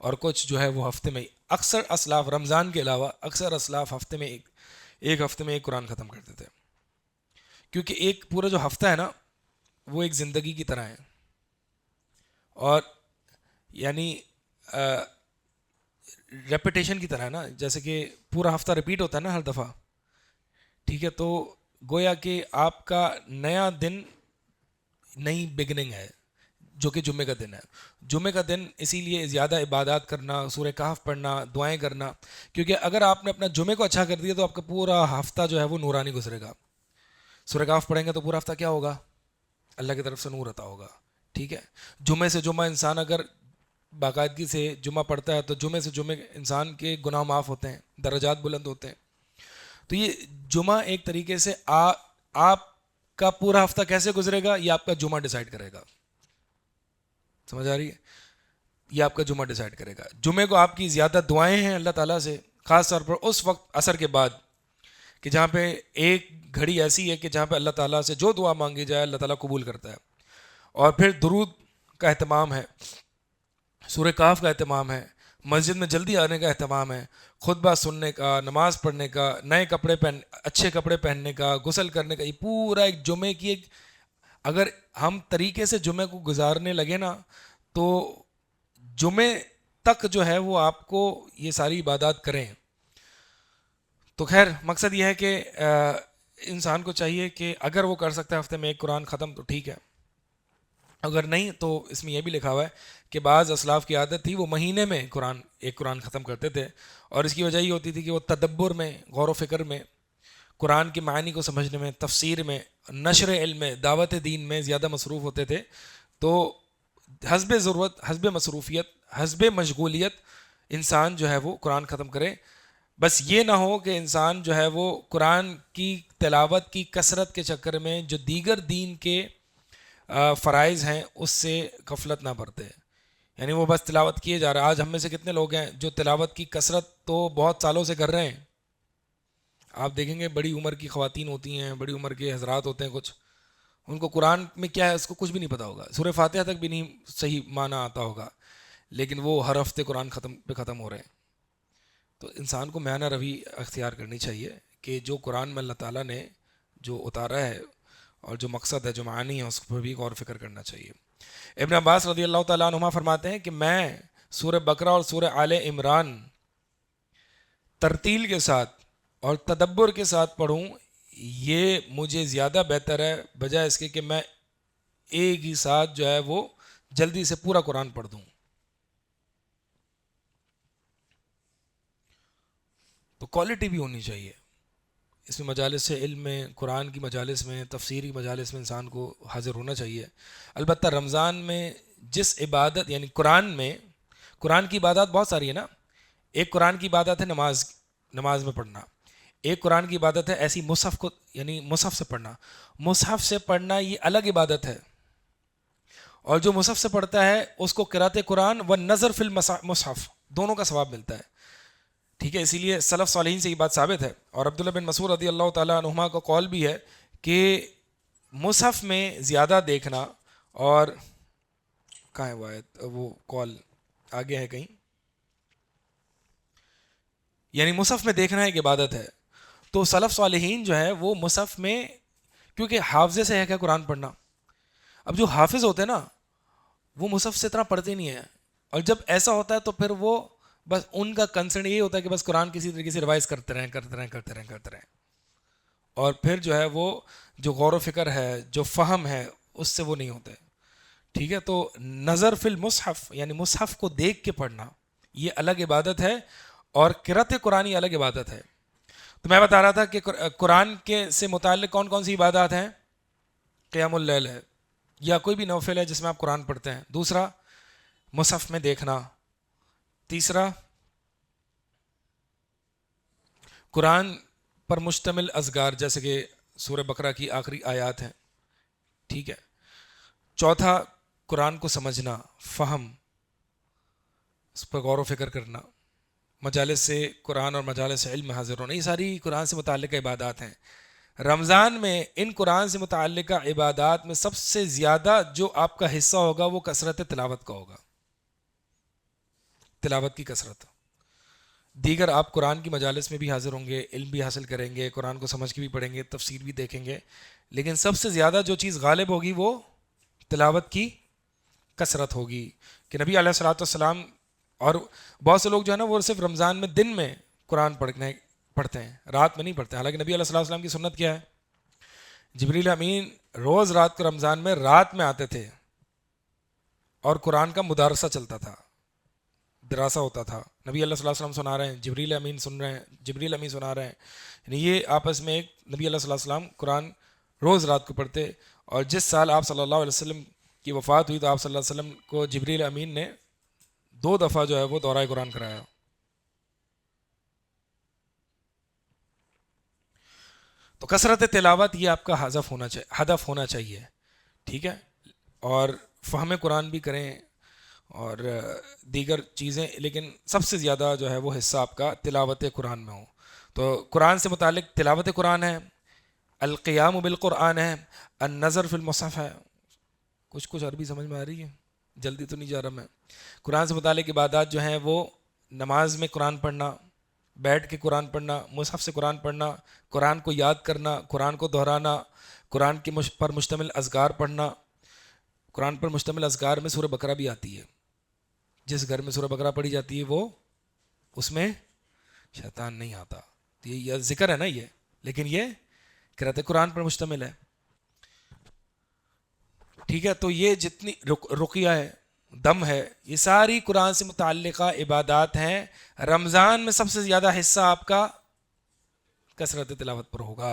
اور کچھ جو ہے وہ ہفتے میں. اکثر اسلاف رمضان کے علاوہ اکثر اسلاف ہفتے میں ایک ہفتے میں ایک قرآن ختم کرتے تھے. کیونکہ ایک پورا جو ہفتہ ہے نا وہ ایک زندگی کی طرح ہے. اور یعنی ریپیٹیشن کی طرح ہے نا، جیسے کہ پورا ہفتہ ریپیٹ ہوتا ہے نا ہر دفعہ. ٹھیک ہے، تو گویا کہ آپ کا نیا دن نئی بگننگ ہے جو کہ جمعے کا دن ہے. جمعے کا دن اسی لیے زیادہ عبادات کرنا، سورہ کہف پڑھنا، دعائیں کرنا. کیونکہ اگر آپ نے اپنا جمعے کو اچھا کر دیا تو آپ کا پورا ہفتہ جو ہے وہ نورانی گزرے گا. سورہ کہف پڑھیں گے تو پورا ہفتہ کیا ہوگا؟ اللہ کی طرف سے نور عطا ہوگا. ٹھیک ہے، جمعے سے جمعہ انسان اگر باقاعدگی سے جمعہ پڑھتا ہے تو جمعے سے جمعے انسان کے گناہ معاف ہوتے ہیں، درجات بلند ہوتے ہیں. تو یہ جمعہ ایک طریقے سے آپ کا پورا ہفتہ کیسے گزرے گا یہ آپ کا جمعہ ڈیسائیڈ کرے گا. سمجھ آ رہی ہے؟ یہ آپ کا جمعہ ڈیسائیڈ کرے گا. جمعے کو آپ کی زیادہ دعائیں ہیں اللہ تعالیٰ سے، خاص طور پر اس وقت عصر کے بعد، کہ جہاں پہ ایک گھڑی ایسی ہے کہ جہاں پہ اللہ تعالیٰ سے جو دعا مانگی جائے اللہ تعالیٰ قبول کرتا ہے. اور پھر درود کا اہتمام ہے، سورہ کہف کا اہتمام ہے، مسجد میں جلدی آنے کا اہتمام ہے، خطبہ سننے کا، نماز پڑھنے کا، نئے کپڑے اچھے کپڑے پہننے کا، غسل کرنے کا. یہ پورا ایک جمعے کی ایک، اگر ہم طریقے سے جمعے کو گزارنے لگے نا تو جمعے تک جو ہے وہ آپ کو یہ ساری عبادات کریں. تو خیر مقصد یہ ہے کہ انسان کو چاہیے کہ اگر وہ کر سکتا ہے ہفتے میں ایک قرآن ختم تو ٹھیک ہے، اگر نہیں تو اس میں یہ بھی لکھا ہوا ہے کہ بعض اسلاف کی عادت تھی وہ مہینے میں ایک قرآن ختم کرتے تھے. اور اس کی وجہ یہ ہوتی تھی کہ وہ تدبر میں، غور و فکر میں، قرآن کے معنی کو سمجھنے میں، تفسیر میں، نشر علم میں، دعوت دین میں زیادہ مصروف ہوتے تھے. تو حسب ضرورت، حسب مصروفیت، حسب مشغولیت انسان جو ہے وہ قرآن ختم کرے. بس یہ نہ ہو کہ انسان جو ہے وہ قرآن کی تلاوت کی کثرت کے چکر میں جو دیگر دین کے فرائض ہیں اس سے غفلت نہ برتے. یعنی وہ بس تلاوت کیے جا رہا ہے. آج ہم میں سے کتنے لوگ ہیں جو تلاوت کی کثرت تو بہت سالوں سے کر رہے ہیں. آپ دیکھیں گے بڑی عمر کی خواتین ہوتی ہیں، بڑی عمر کے حضرات ہوتے ہیں، کچھ ان کو قرآن میں کیا ہے اس کو کچھ بھی نہیں پتا ہوگا، سورہ فاتحہ تک بھی نہیں صحیح معنی آتا ہوگا، لیکن وہ ہر ہفتے قرآن ختم ہو رہے ہیں. تو انسان کو میانہ روی اختیار کرنی چاہیے کہ جو قرآن میں اللہ تعالیٰ نے جو اتارا ہے اور جو مقصد ہے، جو معانی ہے، اس پر بھی غور و فکر کرنا چاہیے. ابن عباس رضی اللہ تعالیٰ عنہما فرماتے ہیں کہ میں سورہ بقرہ اور سورہ آل عمران ترتیل کے ساتھ اور تدبر کے ساتھ پڑھوں یہ مجھے زیادہ بہتر ہے بجائے اس کے کہ میں ایک ہی ساتھ جو ہے وہ جلدی سے پورا قرآن پڑھ دوں. تو کوالٹی بھی ہونی چاہیے اس میں، مجالس سے علم میں، قرآن کی مجالس میں، تفسیری مجالس میں انسان کو حاضر ہونا چاہیے. البتہ رمضان میں جس عبادت، یعنی قرآن کی عبادات بہت ساری ہے نا. ایک قرآن کی عبادت ہے نماز میں پڑھنا. ایک قرآن کی عبادت ہے ایسی مصحف کو، یعنی مصحف سے پڑھنا. مصحف سے پڑھنا یہ الگ عبادت ہے. اور جو مصحف سے پڑھتا ہے اس کو قرات قرآن و نظر فی المصحف دونوں کا ثواب ملتا ہے. ٹھیک ہے, اسی لیے سلف صالحین سے یہ بات ثابت ہے. اور عبداللہ بن مسعود رضی اللہ تعالیٰ عنہما کا قول بھی ہے کہ مصحف میں زیادہ دیکھنا, اور کہاں ہے وہ آیت, وہ قول آگے ہے کہیں, یعنی مصحف میں دیکھنا ایک عبادت ہے. تو سلف صالحین جو ہے وہ مصحف میں, کیونکہ حافظے سے ہے کیا قرآن پڑھنا, اب جو حافظ ہوتے ہیں نا وہ مصحف سے اتنا پڑھتے نہیں ہیں, اور جب ایسا ہوتا ہے تو پھر وہ بس ان کا کنسرن یہی ہوتا ہے کہ بس قرآن کسی طریقے سے ریوائز کرتے رہیں, اور پھر جو ہے وہ جو غور و فکر ہے, جو فہم ہے, اس سے وہ نہیں ہوتے. ٹھیک ہے, تو نظر فی المصحف یعنی مصحف کو دیکھ کے پڑھنا یہ الگ عبادت ہے, اور قرأت قرآنی الگ عبادت ہے. تو میں بتا رہا تھا کہ قرآن کے سے متعلق کون کون سی عبادات ہیں. قیام اللیل ہے, یا کوئی بھی نوفل ہے جس میں آپ قرآن پڑھتے ہیں. دوسرا مصحف میں دیکھنا. تیسرا قرآن پر مشتمل اذکار جیسے کہ سورہ بقرہ کی آخری آیات ہیں. ٹھیک ہے. چوتھا قرآن کو سمجھنا, فہم, اس پر غور و فکر کرنا, مجالس سے قرآن اور مجالس سے علم حاضر ہونا, یہ ساری قرآن سے متعلقہ عبادات ہیں. رمضان میں ان قرآن سے متعلقہ عبادات میں سب سے زیادہ جو آپ کا حصہ ہوگا وہ کثرت تلاوت کا ہوگا, تلاوت کی کثرت. دیگر آپ قرآن کی مجالس میں بھی حاضر ہوں گے, علم بھی حاصل کریں گے, قرآن کو سمجھ کے بھی پڑھیں گے, تفسیر بھی دیکھیں گے, لیکن سب سے زیادہ جو چیز غالب ہوگی وہ تلاوت کی کثرت ہوگی. کہ نبی علیہ الصلوۃ والسلام, اور بہت سے لوگ جو ہے نا وہ صرف رمضان میں دن میں قرآن پڑھتے ہیں, رات میں نہیں پڑھتے. حالانکہ نبی علیہ الصلوۃ والسلام کی سنت کیا ہے, جبریل امین روز رات کو رمضان میں رات میں آتے تھے اور قرآن کا مدارسہ چلتا تھا, دراسہ ہوتا تھا. نبی اللہ صلی اللہ علیہ وسلم سنا رہے ہیں, جبریل امین سن رہے ہیں, جبریل امین سنا رہے ہیں, یعنی یہ آپس میں ایک نبی اللہ صلی اللہ علیہ وسلم قرآن روز رات کو پڑھتے. اور جس سال آپ صلی اللہ علیہ وسلم کی وفات ہوئی تو آپ صلی اللہ علیہ وسلم کو جبریل امین نے 2 دفعہ جو ہے وہ دورہ قرآن کرایا. تو کثرت تلاوت یہ آپ کا ہدف ہونا چاہیے. ٹھیک ہے, اور فہم قرآن بھی کریں اور دیگر چیزیں, لیکن سب سے زیادہ جو ہے وہ حصہ آپ کا تلاوت قرآن میں ہو. تو قرآن سے متعلق تلاوت قرآن ہے, القیام بالقرآن ہے, النظر فی المصحف ہے. کچھ عربی سمجھ میں آ رہی ہے, جلدی تو نہیں جا رہا میں. قرآن سے متعلق عبادات جو ہیں وہ نماز میں قرآن پڑھنا, بیٹھ کے قرآن پڑھنا, مصحف سے قرآن پڑھنا, قرآن کو یاد کرنا, قرآن کو دہرانا, قرآن کے پر مشتمل اذکار پڑھنا. قرآن پر مشتمل اذکار میں سورہ بقرہ بھی آتی ہے. جس گھر میں سورہ بقرہ پڑھی جاتی ہے وہ اس میں شیطان نہیں آتا. تو یہ ذکر ہے نا یہ, لیکن یہ قرأت قرآن پر مشتمل ہے. ٹھیک ہے, تو یہ جتنی رقیہ ہے, دم ہے, یہ ساری قرآن سے متعلقہ عبادات ہیں. رمضان میں سب سے زیادہ حصہ آپ کا کثرت تلاوت پر ہوگا,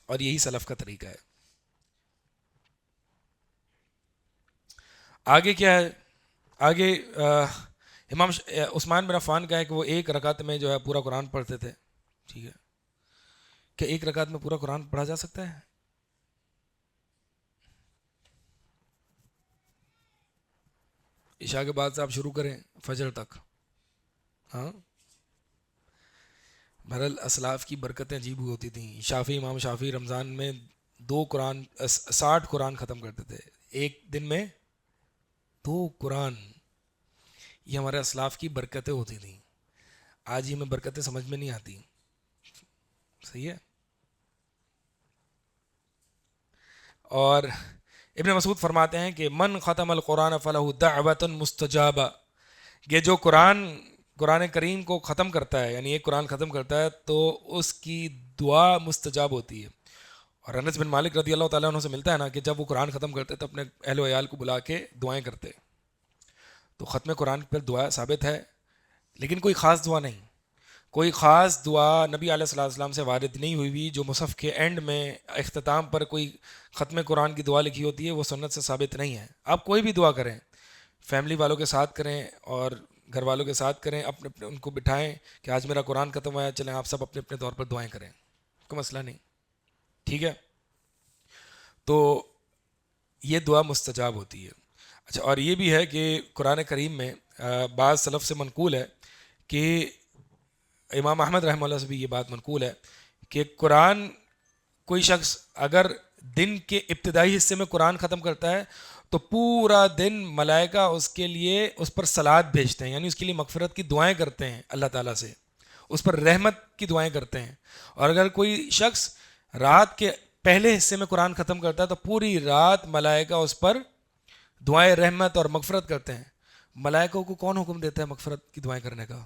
اور یہی سلف کا طریقہ ہے. آگے کیا ہے, آگے امام عثمان بن عفان کا ہے کہ وہ 1 رکعت میں جو ہے پورا قرآن پڑھتے تھے. ٹھیک ہے, کہ 1 رکعت میں پورا قرآن پڑھا جا سکتا ہے؟ عشاء کے بعد سے آپ شروع کریں فجر تک. ہاں, بہرحال اسلاف کی برکتیں عجیب ہوتی تھیں. امام شافعی رمضان میں 60 قرآن ختم کرتے تھے ایک دن میں. 2 قرآن, یہ ہمارے اسلاف کی برکتیں ہوتی تھیں. آج ہی ہمیں برکتیں سمجھ میں نہیں آتی. صحیح ہے. اور ابن مسعود فرماتے ہیں کہ من ختم القرآن فلہ دعوۃ مستجابہ, یہ جو قرآن کریم کو ختم کرتا ہے, یعنی ایک قرآن ختم کرتا ہے تو اس کی دعا مستجاب ہوتی ہے. اور انس بن مالک رضی اللہ تعالیٰ عنہ سے ملتا ہے نا کہ جب وہ قرآن ختم کرتے تو اپنے اہل و عیال کو بلا کے دعائیں کرتے. تو ختم قرآن پر دعا ثابت ہے, لیکن کوئی خاص دعا نہیں. کوئی خاص دعا نبی علیہ الصلوۃ والسلام سے وارد نہیں ہوئی جو مصحف کے اینڈ میں اختتام پر کوئی ختم قرآن کی دعا لکھی ہوتی ہے, وہ سنت سے ثابت نہیں ہے. آپ کوئی بھی دعا کریں, فیملی والوں کے ساتھ کریں اور گھر والوں کے ساتھ کریں, اپنے ان کو بٹھائیں کہ آج میرا قرآن ختم ہوا ہے, چلیں آپ سب اپنے اپنے طور پر دعائیں کریں, کوئی مسئلہ نہیں. ٹھیک ہے. تو یہ دعا مستجاب ہوتی ہے. اچھا، اور یہ بھی ہے کہ قرآن کریم میں بعض سلف سے منقول ہے کہ امام احمد رحمہ اللہ سے بھی یہ بات منقول ہے کہ قرآن کوئی شخص اگر دن کے ابتدائی حصے میں قرآن ختم کرتا ہے تو پورا دن ملائکہ اس کے لیے اس پر صلات بھیجتے ہیں، یعنی اس کے لیے مغفرت کی دعائیں کرتے ہیں اللہ تعالیٰ سے، اس پر رحمت کی دعائیں کرتے ہیں. اور اگر کوئی شخص رات کے پہلے حصے میں قرآن ختم کرتا ہے تو پوری رات ملائکہ اس پر دعائیں رحمت اور مغفرت کرتے ہیں. ملائکوں کو کون حکم دیتا ہے مغفرت کی دعائیں کرنے کا؟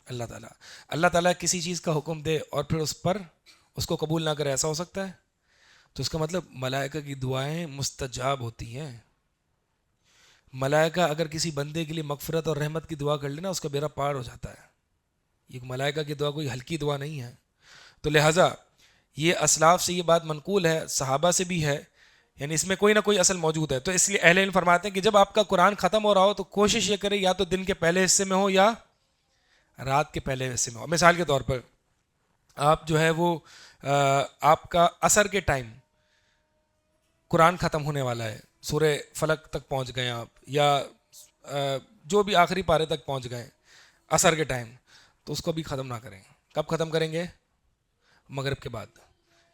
اللہ تعالیٰ. اللہ تعالیٰ کسی چیز کا حکم دے اور پھر اس کو قبول نہ کرے، ایسا ہو سکتا ہے؟ تو اس کا مطلب ملائکہ کی دعائیں مستجاب ہوتی ہیں. ملائکہ اگر کسی بندے کے لیے مغفرت اور رحمت کی دعا کر لینا اس کا بیڑا پار ہو جاتا ہے. یہ ملائکہ کی دعا کوئی ہلکی دعا نہیں ہے. تو لہٰذا یہ اسلاف سے یہ بات منقول ہے، صحابہ سے بھی ہے، یعنی اس میں کوئی نہ کوئی اصل موجود ہے. تو اس لیے اہل علم فرماتے ہیں کہ جب آپ کا قرآن ختم ہو رہا ہو تو کوشش یہ کرے یا تو دن کے پہلے حصے میں ہو یا رات کے پہلے حصے میں ہو. مثال کے طور پر آپ جو ہے وہ آپ کا عصر کے ٹائم قرآن ختم ہونے والا ہے، سورہ فلق تک پہنچ گئے آپ، یا جو بھی آخری پارے تک پہنچ گئے عصر کے ٹائم، تو اس کو بھی ختم نہ کریں. کب ختم کریں گے؟ مغرب کے بعد.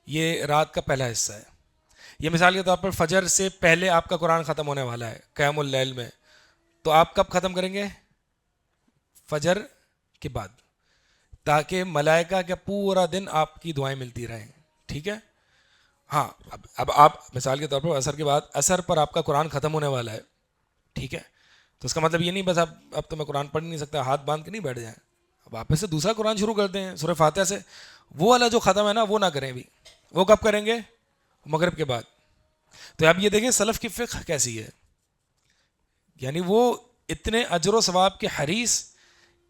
یہ رات کا پہلا حصہ ہے. یہ مثال کے طور پر فجر سے پہلے آپ کا قرآن ختم ہونے والا ہے قیام اللیل میں، تو آپ کب ختم کریں گے؟ فجر کے بعد، تاکہ ملائکہ کا پورا دن آپ کی دعائیں ملتی رہیں. ٹھیک ہے؟ ہاں، اب آپ مثال کے طور پر عصر کے بعد، عصر پر آپ کا قرآن ختم ہونے والا ہے. ٹھیک ہے؟ تو اس کا مطلب یہ نہیں بس اب تو میں قرآن پڑھ نہیں سکتا، ہاتھ باندھ کے نہیں بیٹھ جائیں. اب واپس سے دوسرا قرآن شروع کر دیں سورہ فاتحہ سے. وہ والا جو ختم ہے نا وہ نہ کریں بھی. وہ کب کریں گے؟ مغرب کے بعد. تو اب یہ دیکھیں سلف کی فقہ کیسی ہے، یعنی وہ اتنے اجر و ثواب کے حریص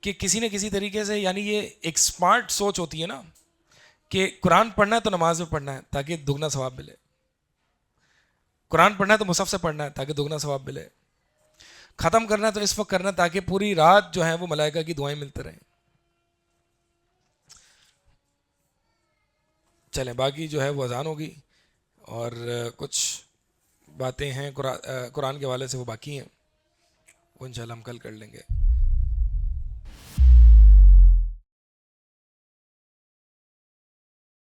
کہ کسی نہ کسی طریقے سے، یعنی یہ ایک سمارٹ سوچ ہوتی ہے نا کہ قرآن پڑھنا ہے تو نماز میں پڑھنا ہے تاکہ دگنا ثواب ملے، قرآن پڑھنا ہے تو مصحف سے پڑھنا ہے تاکہ دگنا ثواب ملے، ختم کرنا ہے تو اس وقت کرنا ہے تاکہ پوری رات جو ہے وہ ملائکہ کی دعائیں ملتے رہیں. چلیں، باقی جو ہے وہ اذان ہوگی اور کچھ باتیں ہیں قرآن کے حوالے سے وہ باقی ہیں، وہ انشاءاللہ ہم کل کر لیں گے.